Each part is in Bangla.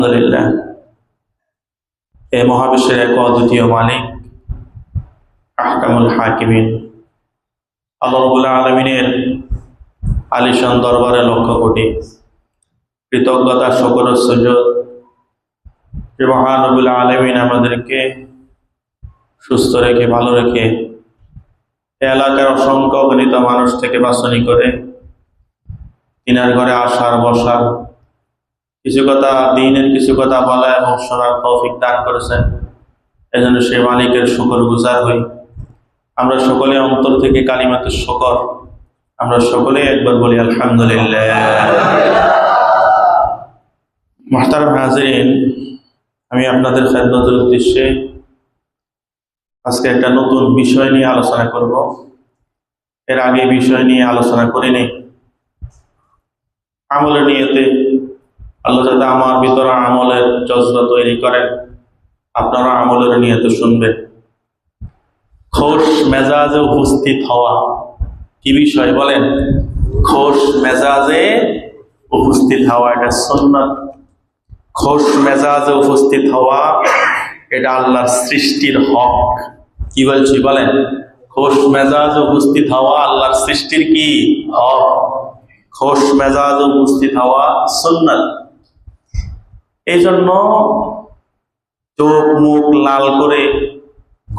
আলহামদুলিল্লাহ, এই মহাবিশ্বের এক অদ্বিতীয় মালিক আহকামুল হাকিমিন আল্লাহ রাব্বুল আলামিনের আলিশান দরবারে লক্ষ কোটি কৃতজ্ঞতা, শুকর ও সুজুদ যে মহান রব্বুল আলামিন আমাদেরকে সুস্থ রেখে, ভালো রেখে এই এলাকার অসংখ্য গণিত মানুষ থেকে বাছনি করে তিনার ঘরে আসার, বসার, কিছু কথা দ্বীনের কিছু কথা বলা এবং শোনার তৌফিক দান করেছেন। এই জন্য সে মালিকের শুকর গুজার হই। আমরা সকলে অন্তর থেকে কালিমাতুশ শুকর আমরা সকলে একবার বলি আলহামদুলিল্লাহ। মুহতারাম হাজিরিন, আমি আপনাদের খেদমতের উদ্দেশ্যে আজকে একটা নতুন বিষয় নিয়ে আলোচনা করব। এর আগে বিষয় নিয়ে আলোচনা করিনি। আমলের নিয়তে আল্লাহ যাতে আমার ভিতরে আমলের জজবা তৈরি করেন, আপনারা আমলের নিয়তে শুনবেন। খোশ মেজাজে উপস্থিত হওয়া কি বিষয় বলেন? খোশ মেজাজে উপস্থিত হওয়া, এটা সুন্নাত। খোশ মেজাজে উপস্থিত হওয়া এটা আল্লাহর সৃষ্টির হক। কি বলছি বলেন? খোশ মেজাজে উপস্থিত হওয়া আল্লাহর সৃষ্টির কি হক। খোশ মেজাজে উপস্থিত হওয়া সুন্নাত। এই জন্য চোখ মুখ লাল করে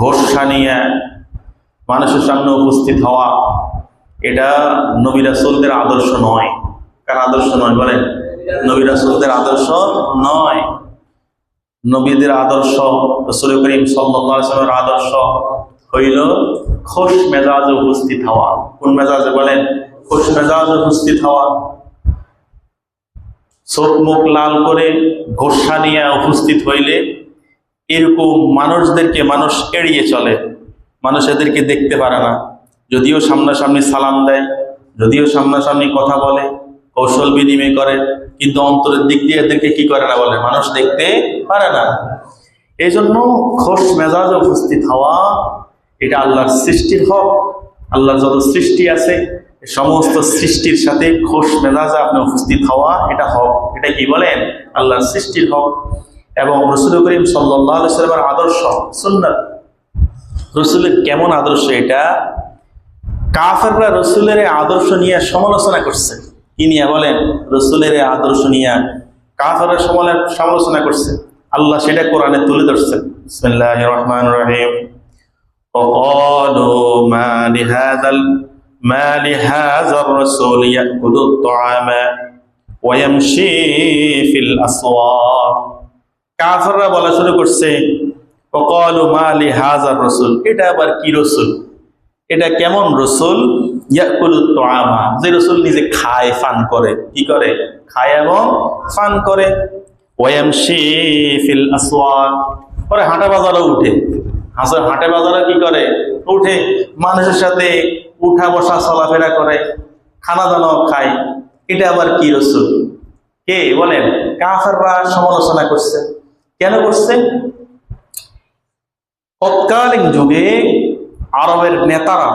ঘোষা নিয়ে মানুষের সামনে উপস্থিত হওয়া এটা নবী রাসূলদের আদর্শ নয়। কার আদর্শ নয় বলেন? নবী রাসূলদের আদর্শ নয়। নবীদের আদর্শ, রাসূল করিম সাল্লাল্লাহু আলাইহি ওয়াসাল্লামের আদর্শ হইল খোশ মেজাজে উপস্থিত হওয়া। কোন মেজাজে বলেন? খোশ মেজাজে উপস্থিত হওয়া। চোখ মুখ লাল করে ঘোষা নিয়ে উপস্থিত হইলে এরকম মানুষদেরকে মানুষ এড়িয়ে চলে। মানুষ এদেরকে দেখতে পারে না, যদিও সামনাসামনি সালাম দেয়, যদিও সামনাসামনি কথা বলে, কৌশল বিনিময় করে, কিন্তু অন্তরের দিক দিয়ে এদেরকে কি করে না বলে? মানুষ দেখতে পারে না। এই জন্য খোশ মেজাজে উপস্থিত হওয়া এটা আল্লাহর সৃষ্টির হক। আল্লাহর যত সৃষ্টি আছে সমস্ত সৃষ্টির সাথে খোশ মেজাজে আপনি উপস্থিত হওয়া এটা হক। এটা কি বলেন? আল্লাহর সৃষ্টির হক। এবং রাসূল করিম সাল্লাল্লাহু আলাইহি ওয়াসাল্লামের আদর্শ সুন্নাত। রাসূলের কেমন আদর্শ এটা? কাফেররা রাসূলের আদর্শ নিয়ে সমালোচনা করছে। কি নিয়ে বলেন? রাসূলের আদর্শ নিয়ে কাফেররা সমালোচনা করছে। আল্লাহ সেটা কোরআনে তুলে ধরছেন। বিসমিল্লাহির রহমানির রহিম। وقالوا ما لهذا الرسول يأكل الطعام ويمشي في الأسواق। কাফেররা বলা শুরু করছে وقالوا ما لهذا الرسول, এটা আবার কি রাসূল? এটা কেমন রাসূল? ইয়াকুলু তুআমা, যে রাসূল নিজে খায়, পান করে। কি করে? খায় এবং পান করে। ওয়ায়ামশি ফিল আসওয়াক, পরে হাঁটা বাজারে উঠে। হাঁটে বাজারে কি করে? উঠে। মানুষের সাথে উঠা বসা চলাফেরা করে, খানা দানাও খায়। এটা আবার কি রাসূল? কে বলেন? কাফেররা সমালোচনা করছে। কেন করছে? তৎকালীন যুগে আরবের নেতারা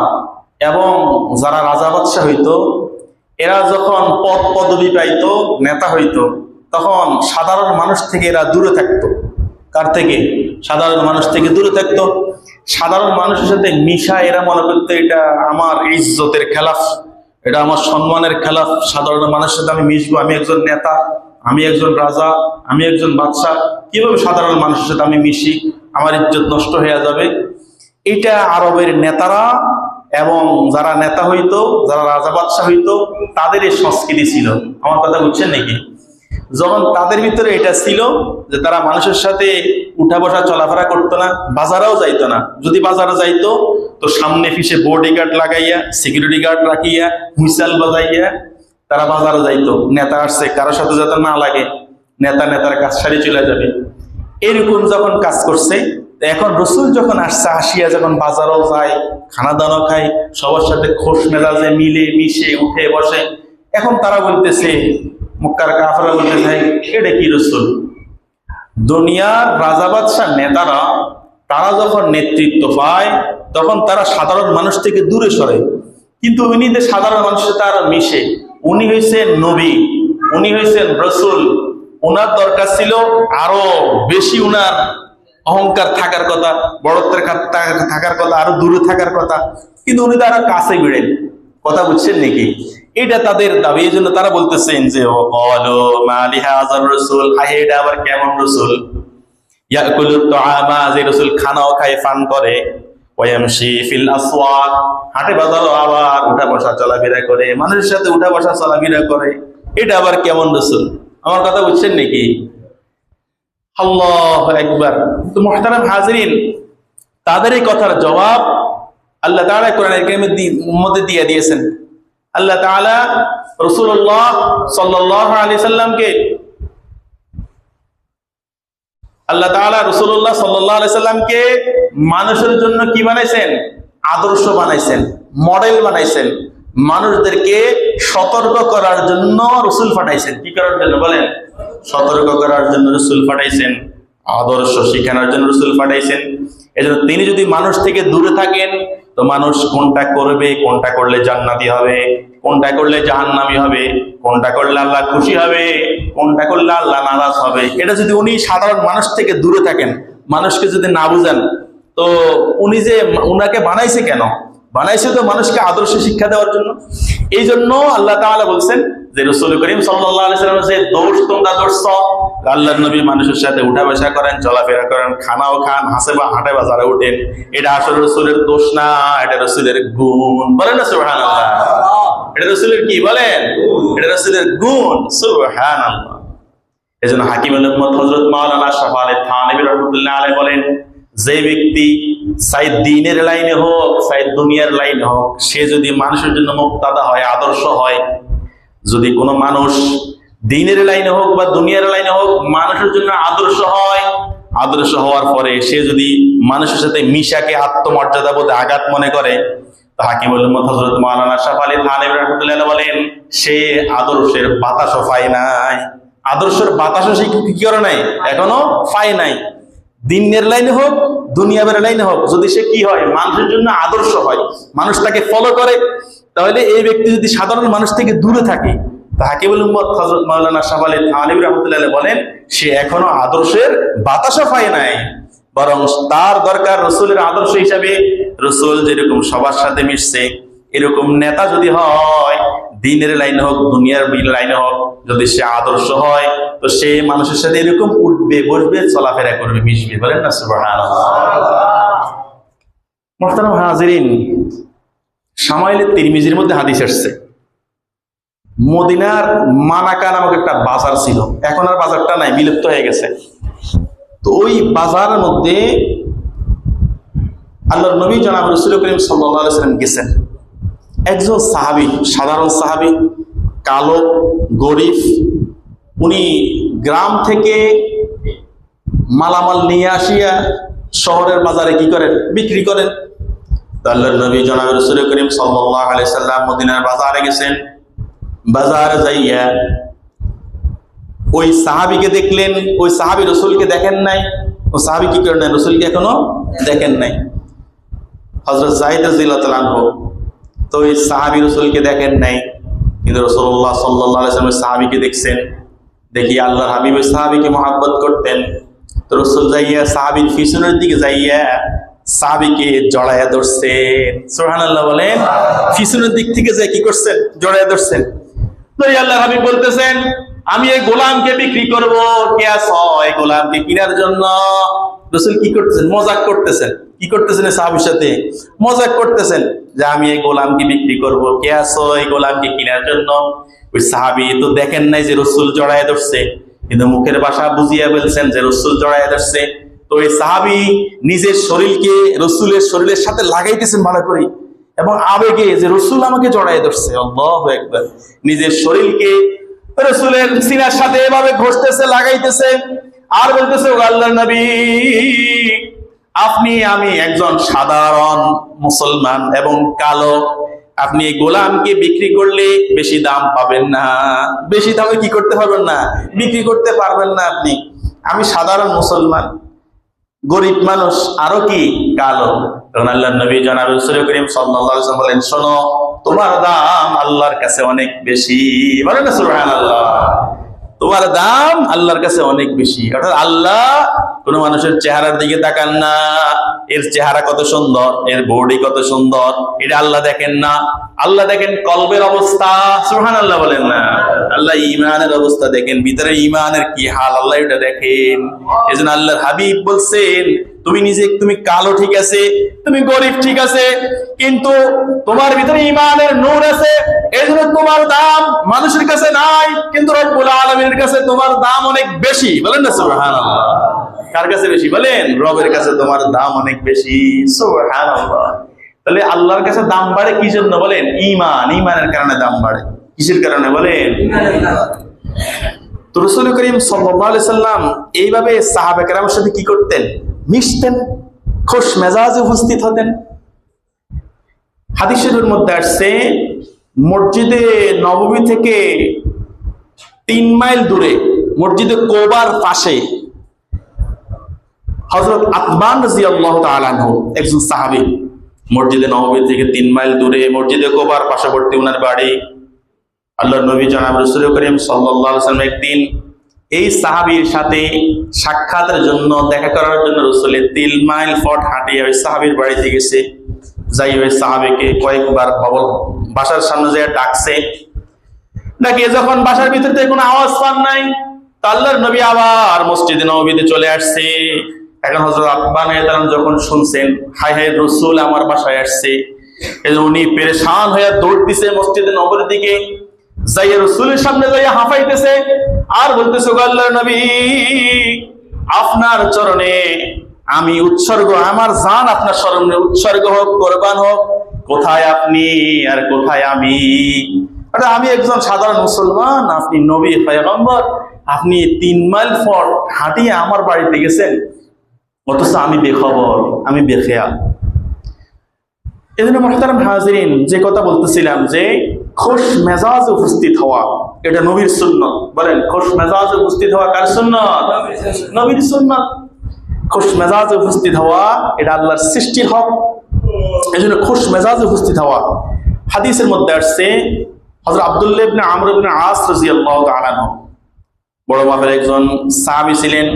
এবং যারা রাজা বাদশাহ হইতো, এরা যখন পদ পদবি পাইত, নেতা হইতো, তখন সাধারণ মানুষ থেকে এরা দূরে থাকতো। কার থেকে? সাধারণ মানুষ থেকে দূরে থাকতো। সাধারণ মানুষের সাথে মিশা এরা মনে করতো এটা আমার ইজ্জতের খেলাফ, এটা আমার সম্মানের খেলাফ। সাধারণ মানুষের সাথে আমি মিশবো? আমি একজন নেতা, আমি একজন রাজা, আমি একজন বাদশাহ, কিভাবে সাধারণ মানুষের সাথে আমি মিশি? আমার ইজ্জত নষ্ট হয়ে যাবে। এটা আরবের নেতারা এবং যারা নেতা হইতো, যারা রাজা বাদশাহ হইতো, তাদের এই সংস্কৃতি ছিল। আমার কথা বুঝছেন নাকি? যখন তাদের ভিতরে এটা ছিল যে তারা মানুষের সাথে উঠা বসা চলাফেরা করতো না, বাজারেও যাইতো না। যদি বাজারে যাইতো তো সামনে পিছে বডিগার্ড লাগাইয়া, সিকিউরিটি গার্ড রাখিয়া, হুইসেল বাজাইয়া তারা বাজারে যাইতো। নেতা আসছে, কারোর সাথে যাতে না লাগে, নেতার কাজ সারি চলে যাবে। এরকম যখন কাজ করছে, এখন রাসূল যখন আসছে, আসিয়া যখন বাজারেও যায়, খানা দানা খায়, সবার সাথে খোশ মেজাজে মিলে মিশে উঠে বসে, এখন তারা বলতেছে, মক্কার কাফেররা বলতেছে, এটা কি রাসূল? দুনিয়ার রাজা বাদশাহ নেতারা তারা যখন নেতৃত্ব পায় তখন তারা সাধারণ মানুষ থেকে দূরে সরে, কিন্তু উনি যে সাধারণ মানুষের সাথে আরো মিশে। উনি হয়েছেন নবী, উনি হয়েছেন রাসূল, ওনার দরকার ছিল আরো বেশি, ওনার অহংকার থাকার কথা, বড়ত্বের থাকার কথা, আরো দূরে থাকার কথা, কিন্তু উনি তো আরো কাছে ভিড়েন। কথা বুঝছেন নাকি? এটা তাদের দাবি। এই জন্য তারা বলতেছেন যে ও ক্বালু মা লিহাযার রাসূল, এটা আবার কেমন রাসূল, ইয়াকুলুত তুআমা, যে রাসূল খানাও খায়, পান করে, ওয়ায়ামশি ফিল আসওয়াক, হাটে বাজারও আবার উঠা বসা চলাফেরা করে, মানুষের সাথে উঠা বসা চলাফেরা করে, এটা আবার কেমন রাসূল? আমার কথা বুঝছেন নাকি? আল্লাহু আকবার। তো মুহতারাম হাজিরিন, তাদের এই কথার জবাব আল্লাহ তাআলা কোরআনের কারিমের মধ্যে দিয়ে দিয়েছেন। আল্লাহ তাআলা রাসূলুল্লাহ সাল্লাল্লাহু আলাইহি সাল্লামকে মানুষের জন্য কি বানাইছেন? আদর্শ বানাইছেন, মডেল বানাইছেন। মানুষদেরকে সতর্ক করার জন্য রাসূল পাঠাইছেন। কি করার জন্য বলেন? সতর্ক করার জন্য রাসূল পাঠাইছেন, আদর্শ শিখানোর জন্য রাসূল পাঠাইছেন। এজন্য তিনি যদি মানুষ থেকে দূরে থাকেন, তো মানুষ কোনটা করবে, কোনটা করলে জান্নাতি হবে, কোনটা করলে জাহান্নামী হবে, কোনটা করলে আল্লাহ খুশি হবে, কোনটা করলে আল্লাহ নারাজ হবে, এটা যদি উনি সাধারণ মানুষ থেকে দূরে থাকেন, মানুষকে যদি না বুঝান, তো উনি যে উনাকে বানাইছে কেন? বানাইছে তো মানুষকে আদর্শ শিক্ষা দেওয়ার জন্য। এই জন্য আল্লাহ তাআলা বলছেন যে রাসূল করিম সাল্লাল্লাহু আলাইহি ওয়াসাল্লামের যে দোষ তোমরা ধরছো, আল্লাহর নবী মানুষের সাথে উঠা বসা করেন, চলাফেরা করেন, খানাও খান, হাটে বাজারে উঠেন, এটা আসলে রাসূলের দোষ না, এটা রাসূলের গুণ। বলেন না সুবহানাল্লাহ? এটা রাসূলের কি বলেন? এটা রাসূলের গুণ। সুবহানাল্লাহ। এজন্য হাকিমুল উম্মত হযরত মাওলানা আশরাফ আলী থানভী রাহমাতুল্লাহ আলাইহি বলেন, যে ব্যক্তি চাই দ্বীনের লাইনে হোক, চাই দুনিয়ার লাইনে হোক, সে যদি মানুষের জন্য মুক্তাদা হয়, আদর্শ হয়, যদি কোনো মানুষ দ্বীনের লাইনে হোক বা দুনিয়ার লাইনে হোক মানুষের জন্য আদর্শ হয়, আদর্শ হওয়ার পরে সে যদি মানুষের সাথে মিশাকে আত্মমর্যাদা বোধে আঘাত মনে করে, তো হাকিমুল উম্মত হযরত মাওলানা আশরাফ আলী থানভী রাহমাতুল্লাহ বলেন, সে আদর্শের বাতাসও পায় নাই। আদর্শের বাতাসও সে কি করে নাই? এখনো পায় নাই। দিনের লাইনে হোক, দুনিয়ার লাইনে হোক, যদি সে কি হয়? মানুষের জন্য আদর্শ হয়, মানুষ তাকে ফলো করে, তাহলে এই ব্যক্তি যদি সাধারণ মানুষ থেকে দূরে থাকে, তো হাকিমুল উম্মত হযরত মাওলানা আশরাফ আলী থানভী রাহমাতুল্লাহ বলেন, সে এখনো আদর্শের বাতাসও পায় নাই। বরং তার দরকার রাসূলের আদর্শ হিসাবে, রাসূল যেরকম সবার সাথে মিশছে, এরকম নেতা যদি হয়, দিনের লাইনে হোক, দুনিয়ার লাইনে হোক, যদি সে আদর্শ হয়, তো সে মানুষের সাথে এরকম উঠবে, বসবে, চলাফেরা করবে, মিশবে। বলেন না সুবহানাল্লাহ? মুহতারাম হাজিরিন, শামাইলে তিরমিজির মধ্যে হাদিস আসছে, মদিনার মানাকা নামক একটা বাজার ছিল, এখন আর বাজারটা নাই, বিলুপ্ত হয়ে গেছে। তো ওই বাজারের মধ্যে আল্লাহর নবী জনাব রাসূল করিম সাল্লাল্লাহু আলাইহি ওয়াসাল্লাম গেছেন। একজন সাহাবী, সাধারণ সাহাবী, কালো, গরিব, উনি গ্রাম থেকে মালামাল নিয়ে আসিয়া শহরের বাজারে কি করেন? বিক্রি করেন। তো আল্লাহর নবী জনাব রাসূল করিম সাল্লাল্লাহু আলাইহি ওয়াসাল্লাম মদিনার বাজারে গেছেন। বাজারে যাইয়া ওই সাহাবীকে দেখলেন। ওই সাহাবী রাসূলকে দেখেন নাই। ও সাহাবী কি করেন? রাসূলকে এখনো দেখেন নাই। হযরত যায়েদ রাদিয়াল্লাহু তাআলা আনহু, তো ওই সাহাবী রাসূলকে দেখেন নাই, কিন্তু রাসূলুল্লাহ সাল্লাল্লাহু আলাইহি ওয়াসাল্লাম সাহাবীকে দেখছেন। দেখি আল্লাহর হাবিব ওই সাহাবীকে মহব্বত করতেন। তো রাসূল যাইয়া সাহাবীর পিছনের দিকে যাইয়া সাহাবীকে জড়াইয়া ধরছেন। সুবহানাল্লাহ বলেন। পিছনের দিক থেকে যে কি করছেন? জড়াইয়া ধরছেন। তো আল্লাহর হাবিব বলতেছেন, আমি এই গোলামকে বিক্রি করব, কে আছো এই গোলামকে কেনার জন্য? রাসূল কি করতেছেন? মজাক করতেছেন। কি করতেছেন? সাহাবীর সাথে মজাক করতেছেন যে আমি এই গোলামকে বিক্রি করব, কে আছো এই গোলামকে কেনার জন্য? ওই সাহাবী তো দেখেন নাই যে রাসূল জড়াইয়া ধরছে, কিন্তু মুখের ভাষা বুঝিয়া বলছেন যে রাসূল জড়াইয়া ধরছে। তো এই সাহাবী নিজের শরীরকে রাসূলের শরীরের সাথে লাগাইতেছেন ভালো করে, এবং আবেগে যে রাসূল আমাকে জড়াইয়া ধরছে। আল্লাহু আকবার। নিজের শরীরকে রাসূলের সিনার সাথে এভাবে ঘষতেছে, লাগাইতেছে, আর বলতেছে, ও আল্লাহর নবী, আমি একজন সাধারণ মুসলমান এবং কালো, আপনি এই গোলামকে বিক্রি করলে বেশি দাম পাবেন না, বেশি দামে কি করতে পারবেন না? বিক্রি করতে পারবেন না আপনি। আমি সাধারণ মুসলমান, গরিব মানুষ, আরো কি কালো। তখন আল্লাহর নবী জনাব রাসূল করিম সাল্লাল্লাহু আলাইহি ওয়াসাল্লাম বলেন, শোনো, তোমার দাম আল্লাহর কাছে অনেক বেশি। বলেন না সুবহানাল্লাহ? তোমার দাম আল্লাহর কাছে অনেক বেশি। অর্থাৎ আল্লাহ কোন মানুষের চেহারার দিকে তাকান না, এর চেহারা কত সুন্দর, এর বডি কত সুন্দর, এটা আল্লাহ দেখেন না। আল্লাহ দেখেন কলবের অবস্থা। সুবহানাল্লাহ বলেন না? আল্লাহ ঈমানের অবস্থা দেখেন, ভিতরে ঈমানের কি হাল আল্লাহ এটা দেখেন। এজন্য আল্লাহর হাবিব বলছেন, তুমি কালো ঠিক আছে, তুমি গরিব ঠিক আছে, কিন্তু তোমার ভিতরে ঈমানের নূর আছে, এজন্য তোমার দাম মানুষের কাছে নাই, কিন্তু রব্বুল আলামিনের কাছে তোমার দাম অনেক বেশি। বলেন না সুবহানাল্লাহ? কার কাছে বেশি বলেন? রবের কাছে তোমার দাম অনেক বেশি। সুবহানাল্লাহ। তাহলে আল্লাহর কাছে দাম বাড়ে কি জন্য বলেন? ঈমানের কারণে দাম বাড়ে। কিসের কারণে বলেন? তো রাসূল করিম সাল্লাল্লাহু আলাইহি সাল্লাম এইভাবে সাহাবা কেরামের সাথে কি করতেন? মিশতেন, খুশ মেজাজে উপস্থিত হতেন। হাদিস শরীফের মধ্যে আসছে, মসজিদে নববী থেকে 3 মাইল দূরে মসজিদে কোবার পাশে হযরত আতবান রাদিয়াল্লাহু তাআলা আনহু একজন সাহাবী, মসজিদে নববী থেকে 3 মাইল দূরে মসজিদে কোবার পার্শ্ববর্তী উনার বাড়ি। আল্লাহর নবী জনাব রাসূল করিম সাল্লাল্লাহু আলাইহি ওয়াসাল্লাম একদিন এই সাহাবীর সাথে সাক্ষাতের জন্য, দেখা করার জন্য রাসূল 3 মাইল পথ হাঁটিয়ে ওই সাহাবীর বাড়িতে গেছে। যাই ওই সাহাবীকে কয়েকবার বাসার সামনে যেয়ে ডাকছে। ডাকিয়ে যখন বাসার ভিতর থেকে কোনো আওয়াজ পান নাই, আল্লাহর নবী আবার মসজিদে নববীতে চলে আসছে। এখন হযরত আতবান রাদিয়াল্লাহু যখন শুনছেন হায় হায় রাসূল আমার বাসায় আসছে, এজন্য উনি পেরেশান হয়ে দৌড় দিছে মসজিদে নববীর দিকে। যাই রাসূলের সামনে যাই হাঁপাইতেছে আর বলতেছে, গো আল্লাহর নবী, আপনার চরণে আমি উৎসর্গ, আমার জান আপনার চরণে উৎসর্গ হোক, কোরবান হোক। কোথায় আপনি আর কোথায় আমি? আমি একজন সাধারণ মুসলমান, আপনি নবী পয়গম্বর, আপনি 3 মাইল পথ হাঁটিয়ে আমার বাড়িতে গেছেন, অথচ আমি বেখবর, আমি বেখেয়াল। এজন্য মুহতারাম হাজিরিন, যে কথা বলতেছিলাম যে খুশ মেজাজে উপস্থিত হওয়া, এটা নবীর সুন্নাত। বলেন, খুশ মেজাজে উপস্থিত হওয়া কার সুন্নাত? নবীর সুন্নাত। খুশ মেজাজে উপস্থিত হওয়া এটা আল্লাহর সৃষ্টির হক। এজন্য খুশ মেজাজে উপস্থিত হওয়া। হাদিসের মধ্যে আসছে, হযরত আব্দুল্লাহ ইবনে আমর ইবনে আস রাদিয়াল্লাহু তাআলা আনহু বড় মাপের একজন সাহাবী ছিলেন।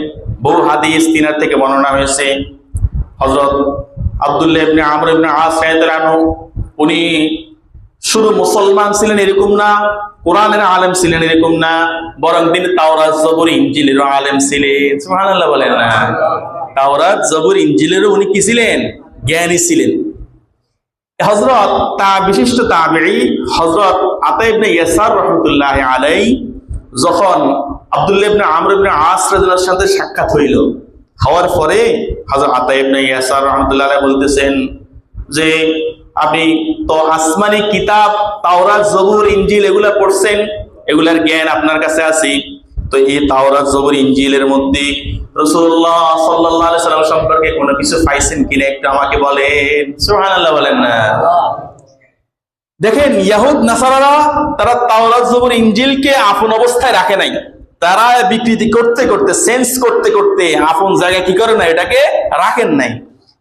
বহু হাদিস তিনার থেকে বর্ণনা হয়েছে। হযরত আব্দুল্লাহ ইবনে আমর ইবনে আস রাদিয়াল্লাহু আনহু উনি শুধু মুসলমান ছিলেন এরকম না, কোরআনের আলেম ছিলেন এরকম না, বরং তিনি তাওরাত জবুর ইনজিলের আলেম ছিলেন। সুবহানাল্লাহ বলেন না? তাওরাত জবুর ইনজিলের উনি কি ছিলেন? জ্ঞানী ছিলেন। হযরত বিশিষ্ট তাবেঈ হযরত আতা ইবনে ইয়াসার রাহমাতুল্লাহি আলাইহি যখন আব্দুল্লাহ ইবনে আমর ইবনে আস রাদিয়াল্লাহু সাথে সাক্ষাৎ হইল, হওয়ার পরে হযরত আতা ইবনে ইয়াসার রাহমাতুল্লাহি আলাইহি বলতেছেন যে, আপনি তো আসমানি কিতাব তাওরাত জবুর ইনজিল এগুলা পড়ছেন, এগুলার জ্ঞান আপনার কাছে আছে, তো এই তাওরাত জবুর ইনজিলের মধ্যে রাসূলুল্লাহ সাল্লাল্লাহু আলাইহি ওয়াসাল্লাম সম্পর্কে কোনো কিছু পাইছেন কিনা একটু আমাকে বলেন। সুবহানাল্লাহ বলেন না? দেখেন, ইহুদ নাসারারা তারা তাওরাত জবুর ইনজিলকে আপন অবস্থায় রাখে নাই, তারা বিকৃতি করতে করতে, সেন্স করতে করতে আপন জায়গায় কি করে না, এটাকে রাখেন নাই।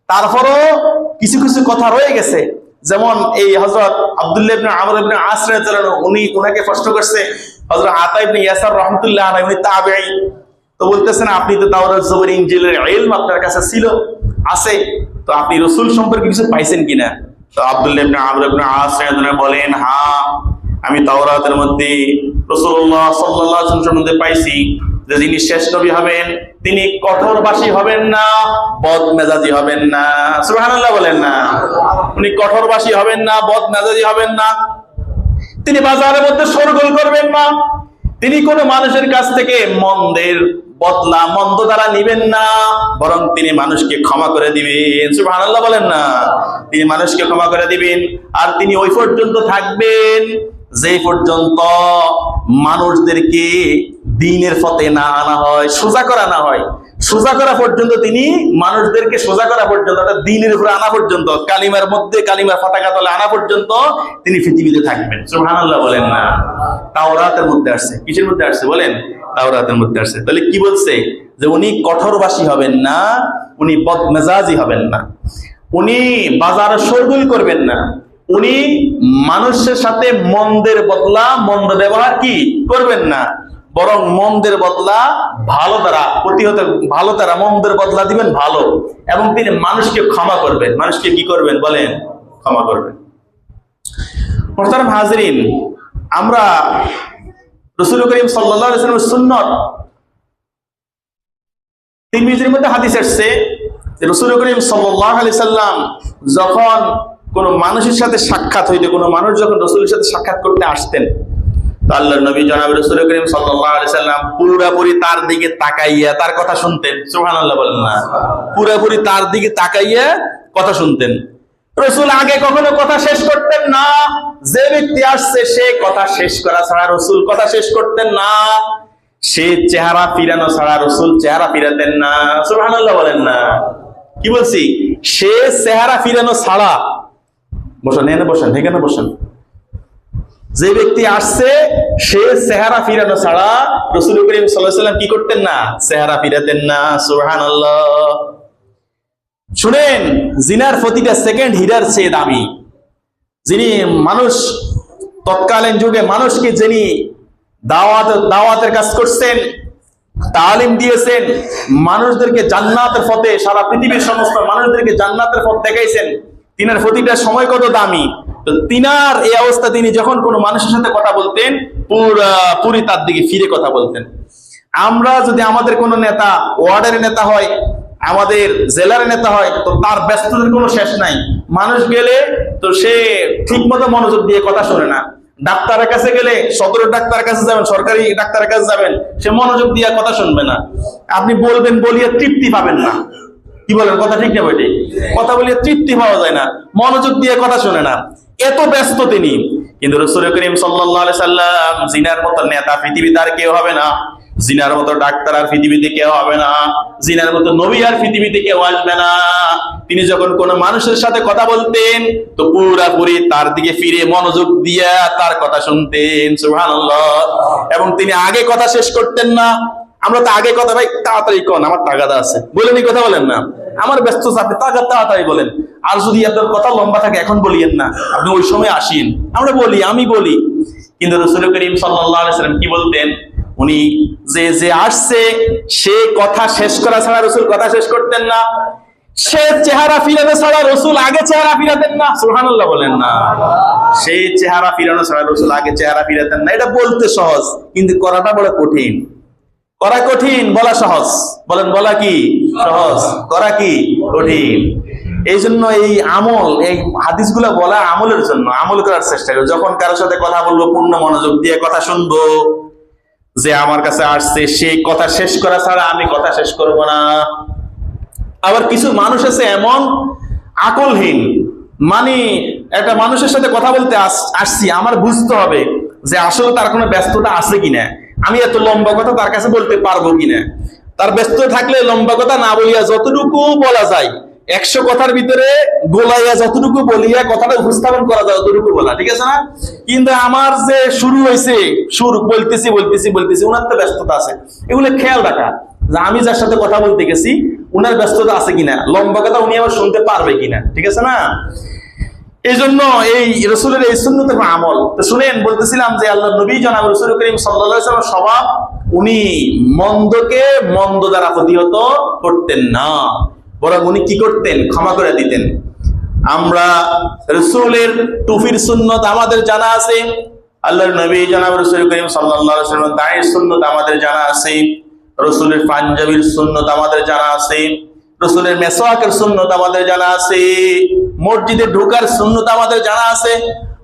তারপরও কিছু কিছু কথা রয়ে গেছে। যেমন এই হযরত আব্দুল্লাহ ইবনে আমর ইবনে আস রাদিয়াল্লাহু আনহু উনাকে প্রশ্ন করছে হযরত আতা ইবনে ইয়াসার রাহমাতুল্লাহ আলাইহি, উনি তাবেঈ, তো বলতেছেন আপনি তো তাওরাত জবুর ইনজিলের ইলম আপনার কাছে ছিল, আছে, তো আপনি রাসূল সম্পর্কে কিছু পাইছেন কিনা? তো আব্দুল্লাহ ইবনে আমর ইবনে আস রাদিয়াল্লাহু আনহু বলেন, হ্যাঁ, আমি তাওরাতের মধ্যে রাসূলুল্লাহ সাল্লাল্লাহু আলাইহি ওয়াসাল্লাম সম্বন্ধে পাইছি যে যিনি শেষ নবী হবেন তিনি কঠোরবাসী হবেন না, বদমেজাজি হবেন না। সুবহানাল্লাহ বলেন না? উনি কঠোরবাসী হবেন না, বদমেজাজি হবেন না, তিনি বাজারের মধ্যে শোরগোল করবেন না, তিনি কোনো মানুষের কাছ থেকে মন্দের বদলা মন্দ দ্বারা নিবেন না, বরং তিনি মানুষকে ক্ষমা করে দিবেন। সুবহানাল্লাহ বলেন না? তিনি মানুষকে ক্ষমা করে দিবেন, আর তিনি ওই পর্যন্ত থাকবেন যে পর্যন্ত মানুষদেরকে দ্বীনের পথে না আনা হয়, সোজা করা না হয়। সোজা করা পর্যন্ত তিনি মানুষদেরকে সোজা করা পর্যন্ত, অর্থাৎ দ্বীনের উপরে আনা পর্যন্ত, কালিমার মধ্যে কালিমার পতাকা তলে আনা পর্যন্ত তিনি পৃথিবীতে থাকবেন। সুবহানাল্লাহ বলেন না? তাওরাতের মধ্যে আসছে। কিসের মধ্যে আসছে বলেন? তাওরাতের মধ্যে আসছে। তাহলে কি বলছে? যে উনি কঠোরবাসী হবেন না, উনি বদমেজাজি হবেন না, উনি বাজারে শোরগোল করবেন না, উনি মানুষের সাথে মন্দের বদলা মন্দ ব্যবহার কি করবেন না, বরং মন্দের বদলা ভালো দ্বারা, প্রতিহত ভালো দ্বারা মন্দের বদলা দিবেন ভালো, এবং তিনি মানুষকে ক্ষমা করবেন। মানুষকে কি করবেন বলেন? ক্ষমা করবেন। মোহতারাম হাজরিন, আমরা রাসূল করিম সাল্লাল্লাহু আলাইহি ওয়াসাল্লামের সুন্নাত, তিরমিজির মধ্যে হাদিস আসছে যে রাসূল করিম সাল্লাল্লাহু আলাইহি সাল্লাম যখন কোন মানুষের সাথে সাক্ষাৎ হইতে, কোন মানুষ যখন রাসূলের সাথে সাক্ষাৎ করতে আসতেন, তো আল্লাহর নবী জনাব রাসূল করিম সাল্লাল্লাহু আলাইহি সাল্লাম পুরোপুরি তার দিকে তাকাইয়া তার কথা শুনতেন। সুবহানাল্লাহ বলেন না? পুরোপুরি তার দিকে তাকাইয়া কথা শুনতেন। রাসূল আগে কখনো কথা শেষ করতেন না। যে ব্যক্তি আসছে সে কথা শেষ করা ছাড়া রাসূল কথা শেষ করতেন না। সে চেহারা ফিরানো ছাড়া রাসূল চেহারা ফিরাতেন না। সুবহানাল্লাহ বলেন না? কি বলছি? সে চেহারা ফিরানো ছাড়া, বসেন এখানে, বসেন এখানে, বসেন। যে ব্যক্তি আসছে সে চেহারা ফিরানো ছাড়া রাসূল করিম সাল্লাল্লাহু আলাইহি ওয়াসাল্লাম কি করতেন না? চেহারা ফিরাতেন না। সুবহানাল্লাহ। শুনেন, জিনার প্রতিটা সেকেন্ড হীরার চেয়ে দামি। যিনি মানুষ, তৎকালীন যুগে মানুষকে যিনি দাওয়াতের কাজ করছেন, তালিম দিয়েছেন, মানুষদেরকে জান্নাতের পথে, সারা পৃথিবীর সমস্ত মানুষদেরকে জান্নাতের পথ দেখাইছেন, তিনার প্রতিটা সময় কত দামি। তো তিনার এই অবস্থা, তিনি যখন কোনো মানুষের সাথে কথা বলতেন পুরি তার দিকে ফিরে কথা বলতেন। আমরা যদি আমাদের কোনো নেতা ওয়ার্ডের নেতা হয়, আমাদের জেলার নেতা হয়, তো তার ব্যস্ততার কোনো শেষ নাই। মানুষ গেলে তো সে ঠিক মতো মনোযোগ দিয়ে কথা শোনে না। ডাক্তারের কাছে গেলে, সদর ডাক্তারের কাছে যাবেন, সরকারি ডাক্তারের কাছে যাবেন, সে মনোযোগ দিয়ে কথা শুনবে না। আপনি বলবেন, বলিয়ে তৃপ্তি পাবেন না। কি বলেন? কথা ঠিক না বেটি? কথা বলিয়ে তৃপ্তি পাওয়া যায় না, মনোযোগ দিয়ে কথা শোনে না, এত ব্যস্ত তিনি। কিন্তু রাসূল করিম সাল্লাল্লাহু আলাইহি সাল্লাম, জিনার মতো নেতা পৃথিবীতে আর কেউ হবে না, জিনার মতো ডাক্তার আর পৃথিবীতে কেউ হবে না, জিনার মতো নবী আর পৃথিবীতে কেউ আসবে না। তিনি যখন কোনো মানুষের সাথে কথা বলতেন তো পুরোপুরি তার দিকে ফিরে মনোযোগ দিয়া তার কথা শুনতেন। সুবহানাল্লাহ। এবং তিনি আগে কথা শেষ করতেন না। আমরা তো আগে কথা, ভাই তাড়াতাড়ি কোন, আমার তাগাদা আছে, বলেনি, কথা বলেন না, আমার ব্যস্ত চাপে, তাড়াতাড়ি বলেন। আর যদি আপনার কথা লম্বা থাকে এখন বলিয়েন না, আপনি ওই সময় আসেন, আমরা বলি, আমি বলি। কিন্তু রাসূল করিম সাল্লাল্লাহু আলাইহি ওয়াসাল্লাম কি বলতেন? উনি যে আসছে সে কথা শেষ করা ছাড়া রাসূল কথা শেষ করতেন না। সে চেহারা ফিরানো ছাড়া রাসূল আগে চেহারা ফিরাতেন না। সুবহানাল্লাহ বলেন না? সেই চেহারা ফিরানো ছাড়া রাসূল আগে চেহারা ফিরাতেন না। এটা বলতে সহজ, কিন্তু করাটা বড় কঠিন। করা কঠিন, বলা সহজ। বলেন, বলা কি সহজ, করা কি কঠিন। এই জন্য এই আমল, এই হাদিসগুলো বলা আমলের জন্য, আমল করার চেষ্টা করি। যখন কারোর সাথে কথা বলবো পূর্ণ মনোযোগ দিয়ে কথা শুনবো। যে আমার কাছে আসছে সেই কথা শেষ করা ছাড়া আমি কথা শেষ করব না। আবার কিছু মানুষ আছে এমন আকলহীন, মানে একটা মানুষের সাথে কথা বলতে আসছি, আমার বুঝতে হবে যে আসলে তার কোনো ব্যস্ততা আছে কিনা, আমি এত লম্বা কথা তার কাছে বলতে পারবো কিনা। তার ব্যস্ত থাকলে লম্বা কথা না বলিয়া যতটুকু বলা যায়, 100 কথার ভিতরে গোলাইয়া যতটুকু বলিয়া কথাটা উপস্থাপন করা যায় ততটুকু বলা, ঠিক আছে না? কিন্তু আমার যে শুরু হয়েছে, সুর বলতেছি, উনার তো ব্যস্ততা আছে। এগুলো খেয়াল রাখা যে আমি যার সাথে কথা বলতে গেছি উনার ব্যস্ততা আছে কিনা, লম্বা কথা উনি আবার শুনতে পারবে কিনা, ঠিক আছে না? এই জন্য এই রাসূলের এই সুন্নতের আমল। তো শুনেন, বলতেছিলাম যে আল্লাহর নবী জনাব রাসূল করিম সাল্লাল্লাহু আলাইহি ওয়াসাল্লাম স্বভাব, উনি মন্দকে মন্দ দ্বারা প্রতিহত করতেন না, বরং উনি কি করতেন? ক্ষমা করে দিতেন। আমরা রাসূলের টুপির সুন্নত আমাদের জানা আছে, আল্লাহর নবী জনাব রাসূল করিম সাল্লাল্লাহু আলাইহি ওয়াসাল্লাম দাড়ির সুন্নত আমাদের জানা আছে, রাসূলের পাঞ্জাবির সুন্নত আমাদের জানা আছে, রাসূলের মেসওয়াকের সুন্নত আমাদের জানা আছে, মসজিদে ঢোকার সুন্নত আমাদের জানা আছে,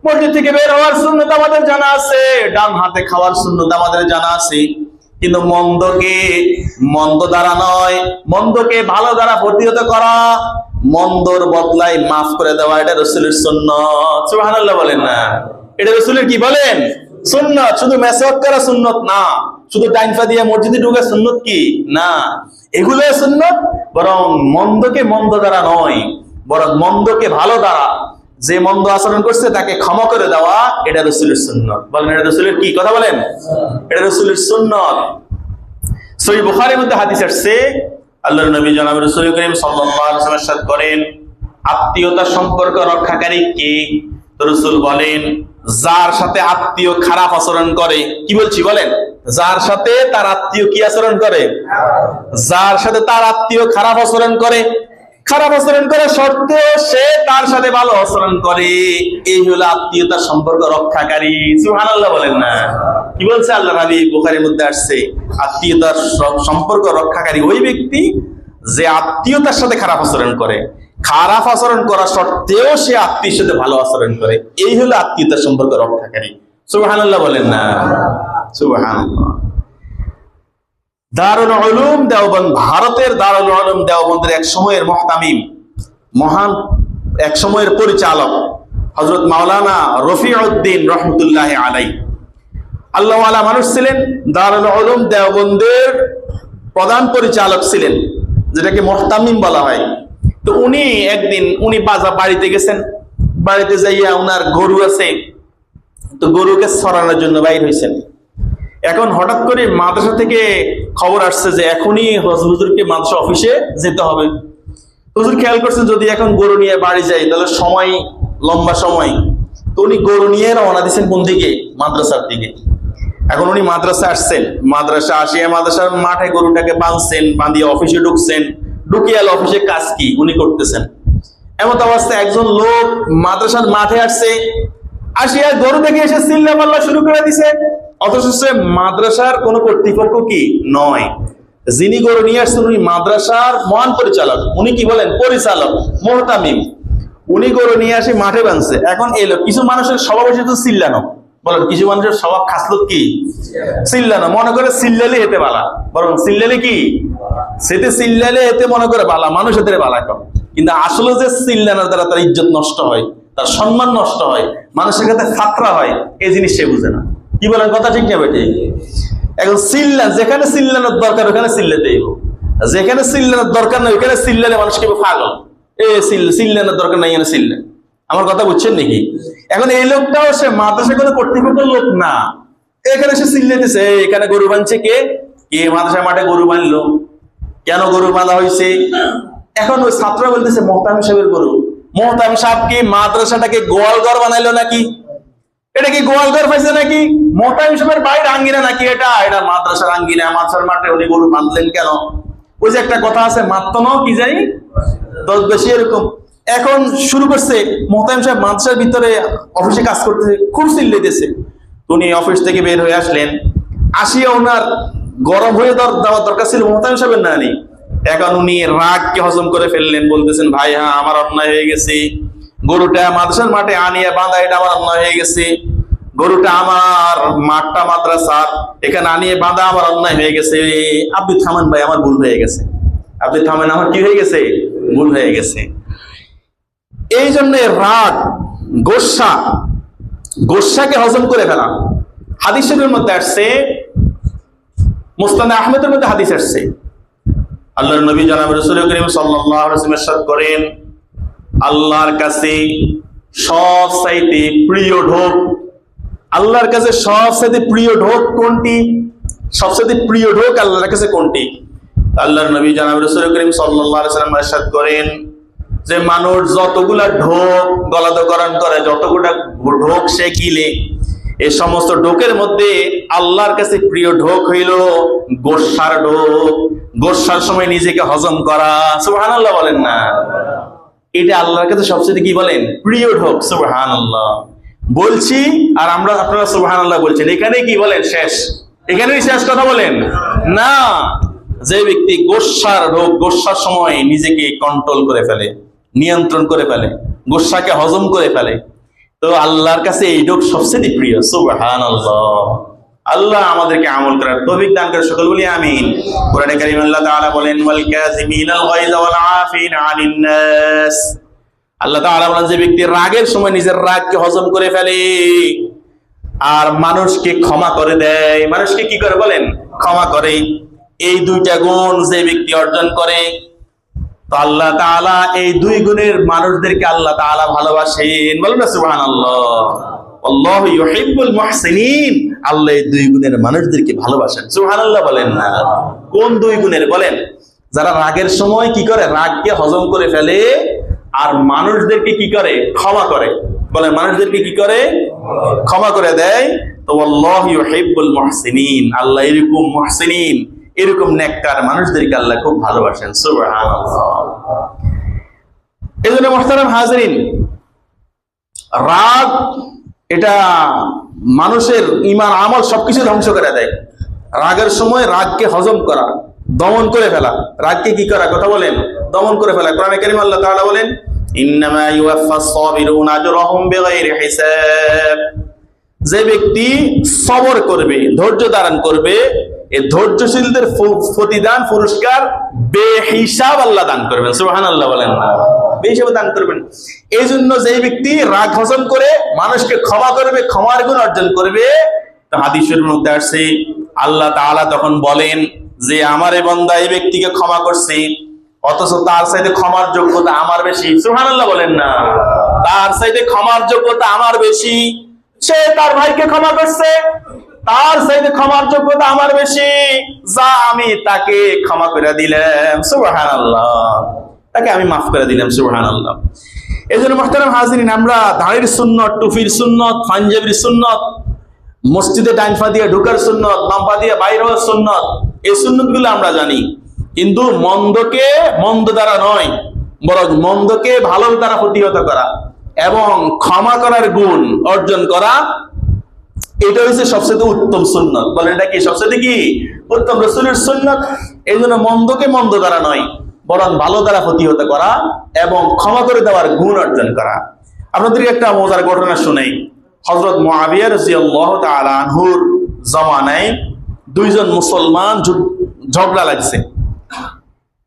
মসজিদ থেকে বের হওয়ার সুন্নত আমাদের জানা আছে, ডান হাতে খাওয়ার সুন্নত আমাদের জানা আছে। কিন্তু মন্দকে মন্দ দ্বারা নয়, মন্দকে ভালো দ্বারা প্রতিহত করা, মন্দর বদলায় মাফ করে দেওয়া, এটা রাসূলের সুন্নাত। সুবহানাল্লাহ বলেন না? এটা রাসূলের কি বলেন? সুন্নাত। শুধু মেসওয়াক করা সুন্নাত না, শুধু ডাইন পা দিয়ে মসজিদে ঢোকা সুন্নাত কি না, এগুলো সুন্নাত। বরং মন্দকে মন্দ দ্বারা নয়, বরং মন্দকে ভালো দ্বারা, যে মন্দ আচরণ করছে তাকে ক্ষমা করে দেওয়া, এটা রাসূলের সুন্নাত। বলেন, এটা রাসূলের কি? কথা বলেন, এটা রাসূলের সুন্নাত। সহিহ বুখারীর মধ্যে হাদিস আসছে, আল্লাহর নবী জনাব রাসূল করিম সাল্লাল্লাহু আলাইহি ওয়াসাল্লাম ইরশাদ করেন, আত্মীয়তা সম্পর্ক রক্ষাকারী কে? তো রাসূল বলেন, যার সাথে আত্মীয় খারাপ আচরণ করে। কি বলছি বলেন? যার সাথে তার আত্মীয় কি আচরণ করে, যার সাথে তার আত্মীয় খারাপ আচরণ করে, খারাপ আচরণ করার সত্ত্বেও সে তার সাথে ভালো আচরণ করে, এই হলো আত্মীয়তার সম্পর্ক রক্ষাকারী। সুবহানাল্লাহ বলেন না? কি বলছে আল্লাহ নবী? বুখারীর মধ্যে আসছে, আত্মীয়তার সম্পর্ক রক্ষাকারী ওই ব্যক্তি যে আত্মীয়তার সাথে খারাপ আচরণ করে, খারাপ আচরণ করা সত্ত্বেও সে আত্মীয়ের সাথে ভালো আচরণ করে, এই হলো আত্মীয়তার সম্পর্ক রক্ষাকারী। সুবহানাল্লাহ বলেন না? সুবহানাল্লাহ। দারুল উলুম দেওবন্দ, ভারতের দারুল উলুম দেওবন্দের এক সময়ের মুহতামিম, মহান এক সময়ের পরিচালক হযরত মাওলানা রফিউদ্দিন রহমতুল্লাহ আলাইহি আল্লাহ ওয়ালা মানুষ ছিলেন। দারুল উলুম দেওবন্দের প্রধান পরিচালক ছিলেন, যেটাকে মুহতামিম বলা হয়। তো উনি একদিন বাড়িতে গেছেন, বাড়িতে যাইয়া উনার গরু আছে, তো গরুকে ছড়ানোর জন্য বাইর হয়েছেন। এখন হঠাৎ করে মাদ্রাসা থেকে খবর আসছে যে এখনই হুজুরকে মাদ্রাসা অফিসে যেতে হবে। হুজুর খেয়াল করছেন যদি এখন গরু নিয়ে বাড়ি যাই তাহলে সময়, লম্বা সময়। তো উনি গরু নিয়ে রওনা দিচ্ছেন কোন দিকে? মাদ্রাসার দিকে। এখন উনি মাদ্রাসা আসছেন, মাদ্রাসা আসিয়া মাদ্রাসার মাঠে গরুটাকে বাঁধছেন, বাঁধিয়ে অফিসে ঢুকছেন, ঢুকিয়ে অফিসে কাজ কি উনি করতেছেন। এমন অবস্থায় একজন লোক মাদ্রাসার মাঠে আসছে, আসিয়া গরু দেখে এসে চিল্লা পাল্লা শুরু করে দিছে, অথচ সে মাদ্রাসার কোন কর্তৃপক্ষ কি নয়। যিনি গরু নিয়ে আসছেন উনি মাদ্রাসার মহান পরিচালক, উনি কি বলেন? পরিচালক, মুহতামিম। উনি গরু নিয়ে আসি মাঠে বাঁধছে। এখন এলো কিছু মানুষের স্বভাব হচ্ছে তো চিল্লানো, বলেন কিছু মানুষের স্বভাব খাসলত কি? চিল্লানো। মনে করে চিল্লালে এতে বালা, বরং চিল্লালে কি সেতে চিল্লালে এতে মনে করে বালা, মানুষ এতে বালা কম। কিন্তু আসলে যে চিল্লানোর দ্বারা তার ইজ্জত নষ্ট হয়, তার সম্মান নষ্ট হয়, মানুষের কাছে ফাতরা হয়, এই জিনিস সে বুঝে না। কি বলেন? কথা ঠিক না বেটে? এখন যেখানে চিল্লানোর দরকার ওখানে চিল্লাতে, যেখানে চিল্লানোর দরকার নয় ওখানে চিল্লালে মানুষ কেবল পাগল। চিল্লানোর দরকার নাই, এখানে চিল্লেন। আমার কথা বুঝছেন নাকি? এখন এই লোকটাও সে মাদ্রাসা কোনো কর্তৃপক্ষের লোক না, এখানে সে চিল্লাতেছে এখানে গরু বাঁধছে কে? কে মাদ্রাসা মাঠে গরু বাঁধলো? কেন গরু বাঁধা হয়েছে? এখন ওই ছাত্ররা বলতেছে মুহতামিম সাহেবের গরু। মুহতামিম সাহেব কি মাদ্রাসাটাকে গোয়ালঘর বানাইলো নাকি? এটা কি গোয়ালঘর পাইছে নাকি? মুহতামিম সাহেবের বাড়ির আঙ্গিনা নাকি এটা? এটা মাদ্রাসার আঙ্গিনা, মাদ্রাসার মাঠে উনি গরু বাঁধলেন কেন? ওই যে একটা কথা আছে, মাত্র কি যাই 10 বেশি, এরকম। এখন শুরু করছে মুহতামিম সাহেব মাদ্রাসার ভিতরে অফিসে কাজ করতেছে, খুব চিল্লাইতেছে। উনি অফিস থেকে বের হয়ে আসলেন, আসিয়া ওনার গরম হয়ে দেওয়ার দরকার ছিল মুহতামিম সাহেবের না নেই। এখন উনি রাগকে হজম করে ফেললেন, বলতেছেন ভাই হ্যাঁ আমার অন্যায় হয়ে গেছে, গরুটা মাদ্রাসার মাঠে আনিয়ে বাঁধা এটা আমার অন্যায় হয়ে গেছে, গরুটা আমার, মাঠটা মাদ্রাসার, এখানে আনিয়ে বাঁধা আমার অন্যায় হয়ে গেছে, আপনি থামেন ভাই আমার ভুল হয়ে গেছে, আপনি থামেন আমার কি হয়ে গেছে? ভুল হয়ে গেছে। এই জন্য রাগ, গোস্সাকে হজম করে ফেলা। হাদিস শরীফের মধ্যে আসছে, মুসনাদ আহমেদের মধ্যে হাদিস আসছে, আল্লাহর নবী জনাব রাসূল করিম সাল্লাল্লাহু আলাইহি ওয়াসাল্লাম ইরশাদ করেন, আল্লাহর কাছে সবচাইতে প্রিয় ঢোক, আল্লাহর কাছে সবচাইতে প্রিয় ঢোক কোনটি? সবচাইতে প্রিয় ঢোক আল্লাহর কাছে কোনটি? আল্লাহর নবী জনাব রাসূল করিম সাল্লাল্লাহু আলাইহি ওয়াসাল্লাম ইরশাদ করেন যে মানুষ যতগুলা ঢোক গলাধকরণ করে, যতগুলা ঢোক সে গিলে, এই সমস্ত ঢোকের মধ্যে আল্লাহর কাছে প্রিয় ঢোক হইল গোস্সার ঢোক। গোস্সার সময় নিজেকে হজম করা। সুবহানাল্লাহ বলেন না? এটা আল্লাহর কাছে সবচেয়ে কি বলেন? প্রিয় ঢোক। সুবহানাল্লাহ বলছি আর আপনারা সুবহানাল্লাহ বলছেন, এখানে কি বলেন? শেষ, এখানেই শেষ কথা বলেন না। যে ব্যক্তি গোস্সার ঢোক, গোস্সার সময় নিজেকে কন্ট্রোল করে ফেলে, নিয়ন্ত্রণ করে ফেলে, গোস্সাকে হজম করে ফেলে, তো আল্লাহর কাছে এই ঢোক সবচেয়ে প্রিয়। সুবহানাল্লাহ। আল্লাহ আমাদেরকে আমল করার তৌফিক দান করে, সকল বলি আমিন। কোরআনে কারীমে আল্লাহ তাআলা বলেন ওয়াল কাযিমিনাল গায়যা ওয়াল আফিনা আনিন নাস। আল্লাহ তাআলা বলেন যে ব্যক্তি রাগের সময় নিজের রাগকে হজম করে ফেলে আর মানুষকে ক্ষমা করে দেয়, মানুষকে কি করে বলেন? ক্ষমা করে। এই দুইটা গুণ যে ব্যক্তি অর্জন করে, তো আল্লাহ তাআলা এই দুই গুণের মানুষদেরকে আল্লাহ তাআলা ভালোবাসেন। বলেন না সুবহানাল্লাহ। আল্লাহু ইউহিব্বুল মুহসিনিন। আল্লাহ এই দুই গুণের মানুষদেরকে ভালোবাসেন। সুবহানাল্লাহ বলেন না? কোন দুই গুণের বলেন? যারা রাগের সময় কি করে? রাগকে হজম করে ফেলে আর মানুষদেরকে কি করে? ক্ষমা করে। বলেন মানুষদেরকে কি করে? ক্ষমা করে দেয়। তো আল্লাহু ইউহিব্বুল মুহসিনিন, আল্লাহ এরকম মুহসিনিন, এরকম নেককার মানুষদেরকে আল্লাহ খুব ভালোবাসেন। সুবহানাল্লাহ। এজন্য মুহতারাম হাজিরিন, রাগ এটা মানুষের ঈমান আমল সবকিছু ধ্বংস করে দেয়। রাগের সময় রাগকে হজম করা, দমন করে ফেলা, রাগকে কি করা, কথা বলেন, দমন করে ফেলা। কোরআনে কারীমে আল্লাহ তাআলা বলেন, ইন্নামা ইউওয়াফাস সাবিরুনা আজরাহুম বিগাইরি হিসাব। যে ব্যক্তি সবর করবে, ধৈর্য ধারণ করবে, এই ধৈর্যশীলদের প্রতিদান পুরস্কার বেহিসাব আল্লাহ দান করবেন। সুবহানাল্লাহ বলেন না, বেহিসাবে দান করবেন। এই জন্য যে ব্যক্তি রাগ হজম করে মানুষকে ক্ষমা করবে, ক্ষমার গুণ অর্জন করবে, তো হাদিসের মধ্যে আসছে আল্লাহ তাআলা তখন বলেন যে আমার এই বান্দা এই ব্যক্তিকে ক্ষমা করছে, অথচ তার চাইতে ক্ষমার যোগ্যতা আমার বেশি। সুবহানাল্লাহ বলেন না, তার চাইতে ক্ষমার যোগ্যতা আমার বেশি। সে তার ভাইকে ক্ষমা করছে, তার চাইতে ক্ষমার যোগ্যতা আমার বেশি, যা আমি তাকে ক্ষমা করে দিলাম। সুবহানাল্লাহ, তাকে আমি মাফ করে দিলাম। সুবহানাল্লাহ। এই জন্য মুহতারাম হাজিরিন, আমরা দাড়ির সুন্নত, টুপির সুন্নত, পাঞ্জাবির সুন্নত, মসজিদে ডাইন পা দিয়ে ঢোকার সুন্নত, বাম পা দিয়ে বাইর হওয়ার সুন্নত, এই সুন্নতগুলো আমরা জানি। কিন্তু মন্দকে মন্দ দ্বারা নয়, বরং মন্দকে ভালো দ্বারা প্রতিহত করা এবং ক্ষমা করার গুণ অর্জন করা, এটা হচ্ছে সবচেয়ে উত্তম সুন্নত। বলেন এটা কি সবচেয়ে কি উত্তম? রাসূলের সুন্নত। এই জন্য মন্দকে মন্দ দ্বারা নয়, বরং ভালো দ্বারা প্রতিহত করা এবং ক্ষমা করে দেওয়ার গুণ অর্জন করা। আপনাদেরকে একটা মজার ঘটনা শুনাই। হযরত মুআবিয়া রাদিয়াল্লাহু তাআলা আনহুর জামানায় দুইজন মুসলমান ঝগড়া লাগছে।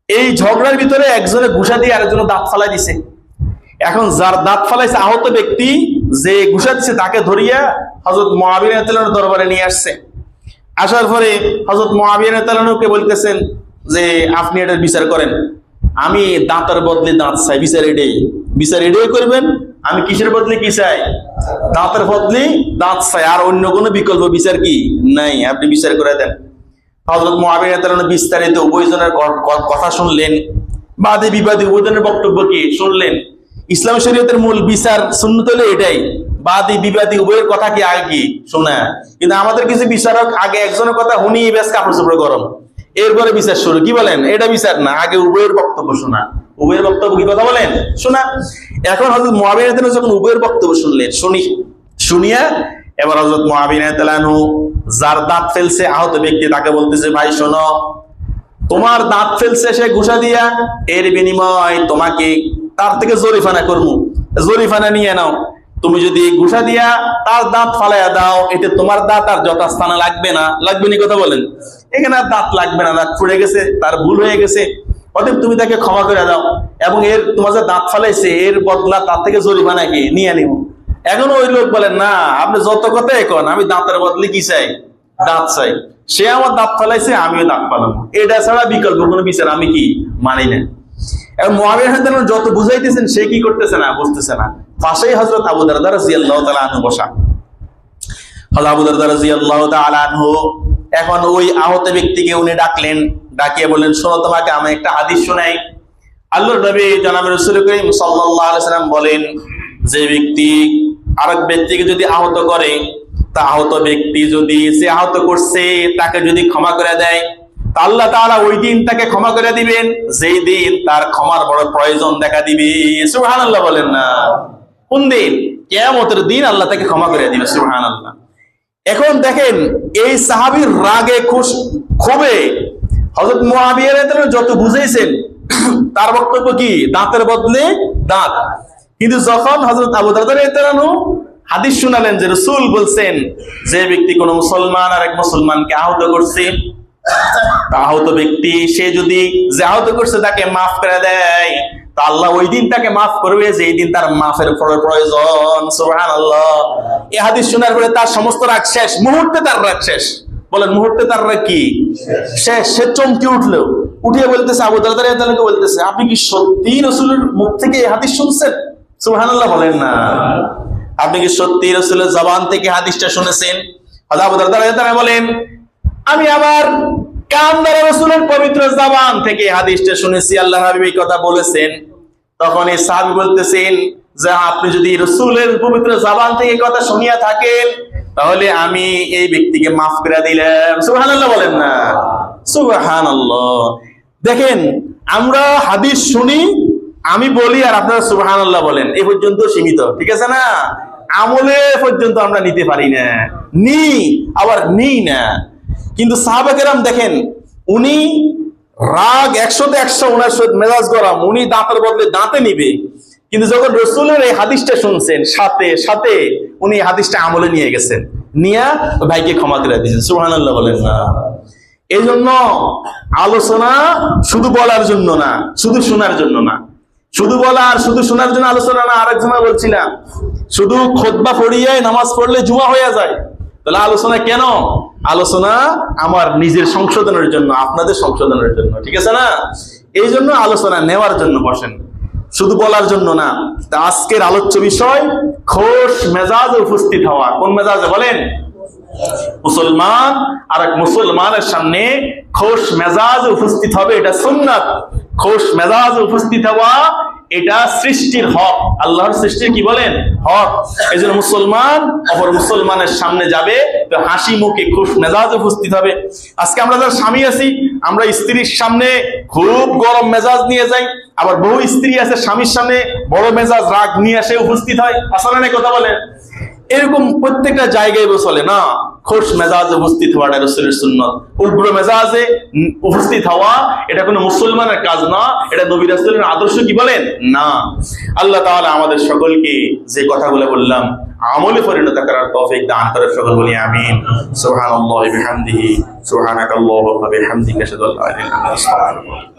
এই ঝগড়ার ভিতরে একজনে ঘুষা দিয়ে আরেকজনে দাঁত ফালাই দিছে। এখন যার দাঁত ফালাইছে আহত ব্যক্তি, যে ঘুষা দিচ্ছে তাকে ধরিয়া হযরত মুআবিয়া রাদিয়াল্লাহু আনহুর দরবারে নিয়ে আসছে। আসার পরে হযরত মুআবিয়া রাদিয়াল্লাহু আনহুকে বলতেছেন যে আপনি এটার বিচার করেন, আমি দাঁতের বদলে দাঁত চাই, বিচার এটাই করবেন। আমি কিসের বদলে কি চাই? দাঁতের বদলে দাঁত চাই, আর অন্য কোনো বিকল্প বিচার কি নাই, আপনি বিচার করে দেন। হযরত মুআবিয়া রাদিয়াল্লাহু আনহু বিস্তারিত উভয়জনের কথা শুনলেন, বাদী বিবাদী উভয়জনের বক্তব্য কি শুনলেন। ইসলাম শরীয়তের মূল বিচার সুন্নত হলো এটাই, বাদী বিবাদী উভয়ের কথা কি আগে কি শোনা। কিন্তু আমাদের কিছু বিচারক আগে একজনের কথা শুনি বেশ কাপড় চোপড় গরম, এরপরে বিচার শুরু। কি বলেন? এটা বিচার না, আগে উভয়ের বক্তব্য শোনা। উভয়ের বক্তব্য কি কথা বলেন শোনা। এখন হযরত মুআবিয়া রাদিয়াল্লাহু আনহু যখন উভয়ের বক্তব্য শুনলেন, শুনিয়া এবার হযরত মুআবিয়া রাদিয়াল্লাহু আনহু যার দাঁত ফেলছে আহত ব্যক্তি, তাকে বলতেছে, ভাই শোনো, তোমার দাঁত ফেলছে সে ঘুষা দিয়া, এর বিনিময় তোমাকে তার থেকে জরিফানা করবো, জরিফানা নিয়ে নাও। তুমি যদি ঘুষা দিয়া তার দাঁত ফালাইয়া দাও, এতে তোমার দাঁত আর যথাস্থানে লাগবে না। লাগবে না কথা বলেন? এখানে আর দাঁত লাগবে না, দাঁত ফুড়ে গেছে, তার ভুল হয়ে গেছে, অতএব তুমি তাকে ক্ষমা করে দাও এবং এর তোমার যে দাঁত ফালাইছে এর বদলা তার থেকে জরিমানা কি নিয়ে নিব। এখন ওই লোক বলেন, না আপনি যত কথা এখন, আমি দাঁতের বদলে কি চাই? দাঁত চাই। সে আমার দাঁত ফালাইছে, আমিও দাঁত ফালাবো, এটা ছাড়া বিকল্প কোনো বিচার আমি কি মানি না। এবং মুআবিয়া রাদিয়াল্লাহু আনহু যত বুঝাইতেছেন সে কি করতেছে না, বুঝতেছে না। পাশেই হযরত আবু দারদা রাদিয়াল্লাহু তাআলা আনহু বসা। হযরত আবু দারদা রাদিয়াল্লাহু তাআলা আনহু এখন ওই আহত ব্যক্তিকে উনি ডাকলেন, ডাকিয়ে বললেন, শোনো, তোমাকে আমি একটা হাদিস শোনাই। আল্লাহর নবী জনাব রাসূল করিম সাল্লাল্লাহু আলাইহি ওয়াসাল্লাম বলেন, যে ব্যক্তি আরেক ব্যক্তিকে যদি আহত করে, তা আহত ব্যক্তি যদি সে আহত করছে তাকে যদি ক্ষমা করে দেয়, তা আল্লাহ তাআলা ওই দিন তাকে ক্ষমা করে দিবেন যেই দিন তার ক্ষমার বড় প্রয়োজন দেখা দিবে। সুবহানাল্লাহ বলেন না? কোন দিন? কিয়ামতের দিন আল্লাহ তাকে ক্ষমা করে দিবে। সুবহানাল্লাহ। এখন দেখেন, এই সাহাবীর রাগে ক্ষোভে হযরত মুআবিয়া রাদিয়াল্লাহু আনহু যত বুঝাইছেন, তার বক্তব্য কি? দাঁতের বদলে দাঁত। কিন্তু যখন হযরত আবু দারদা রাদিয়াল্লাহু আনহু হাদিস শুনালেন যে রাসূল বলছেন, যে ব্যক্তি কোনো মুসলমান আর এক মুসলমানকে আহত করছে, আহত ব্যক্তি সে যদি যে আহত করছে তাকে মাফ করে দেয়, তা আল্লাহ ওই দিন তাকে মাফ করবে যেই দিন তার মাফের প্রয়োজন। সুবহানাল্লাহ। এই হাদিস শোনার পরে তার সমস্ত রাগ শেষ, মুহূর্তে তার রাগ শেষ। বলেন, মুহূর্তে তার রাগ কি শেষ? সে চমকে উঠলো, উঠিয়ে বলতেছে, আবু দারদা রাদিয়াল্লাহু আনহু বলতেছে, আপনি কি সত্যি রাসূলের মুখ থেকে এই হাদিস শুনছেন? সুবহানাল্লাহ বলেন না? আপনি কি সত্যি রাসূলের জবান থেকে হাদিসটা শুনেছেন? আবু দারদা রাদিয়াল্লাহু আনহু বলেন, আমি আবার কান দ্বারা রাসূলের পবিত্র জবান থেকে হাদিসটা শুনেছি, আল্লাহর হাবিব এই কথা বলেছেন। তখন এই সাহাবী বলতেছেন যে আপনি যদি রাসূলের পবিত্র জবান থেকে কথা শুনিয়া থাকেন, তাহলে আমি এই ব্যক্তিকে মাফ করে দিলাম। সুবহানাল্লাহ বলেন না? সুবহানাল্লাহ। দেখেন, আমরা হাদিস শুনি, আমি বলি, আর আপনারা সুবহানাল্লাহ বলেন, এই পর্যন্ত সীমিত, ঠিক আছে না? আমলে পর্যন্ত আমরা নিতে পারি না, আবার নিই না। কিন্তু সাহাবা কেরাম দেখেন, উনি রাগ 100তে 100, উনার মেজাজ গরম, উনি দাঁতের বদলে দাঁতে নিবে, কিন্তু যখন রসুলের এই হাদিসটা শুনছেন, সাথে সাথে উনি হাদিসটা আমলে নিয়ে গেছেন, নিয়ে ভাইকে ক্ষমা করে দিয়েছেন। সুবহানাল্লাহ বলেন না? এই জন্য আলোচনা শুধু বলার জন্য না, শুধু শোনার জন্য না। শুধু বলা আর শুধু শোনার জন্য আলোচনা না। আরেকজন বলছিলাম, শুধু খুতবা পড়িয়ে নামাজ পড়লে জুমা হয়ে যায়। তাহলে আলোচনা কেন? আলোচনা আমার নিজের সংশোধনের জন্য, আপনাদের সংশোধনের জন্য, ঠিক আছে না? এই জন্য আলোচনা নেওয়ার জন্য বসেন, শুধু বলার জন্য না। তা আজকের আলোচ্য বিষয় খোশ মেজাজে উপস্থিত হওয়া। কোন মেজাজে বলেন? মুসলমান আর এক মুসলমানের সামনে খোশ মেজাজে উপস্থিত হবে, এটা সুন্নাত। খোশ মেজাজে উপস্থিত হওয়া এটা সৃষ্টির হক, আল্লাহর সৃষ্টির কি বলেন? হক। এই জন্য মুসলমান অপর মুসলমানের সামনে যাবে তো হাসি মুখে খোশ মেজাজে উপস্থিত হবে। আজকে আমরা যারা স্বামী আছি, আমরা স্ত্রীর সামনে খুব গরম মেজাজ নিয়ে যাই, আবার বহু স্ত্রী আছে স্বামীর সামনে বড় মেজাজ রাগ নিয়ে এসে উপস্থিত হয়। আসলে না কথা বলেন? এরকম প্রত্যেকটা জায়গায় চলে না। খোশ মেজাজে উপস্থিত হওয়াটা রাসূলের সুন্নাত। উগ্র মেজাজে উপস্থিত হওয়া এটা কোনো মুসলমানের কাজ না, এটা নবী রাসূলের আদর্শ কি বলেন না। আল্লাহ তাআলা আমাদের সকলকে যে কথাগুলো বললাম আমলে পরিণত করার তৌফিক দান করে, সকল বলি আমিন। সুবহানাল্লাহি ওয়া বিহামদিহি, সুবহানাকাল্লাহুম্মা ওয়া বিহামদিকা, আশহাদু আল্লা ইলাহা ইল্লা আনতা, আস্তাগফিরুকা।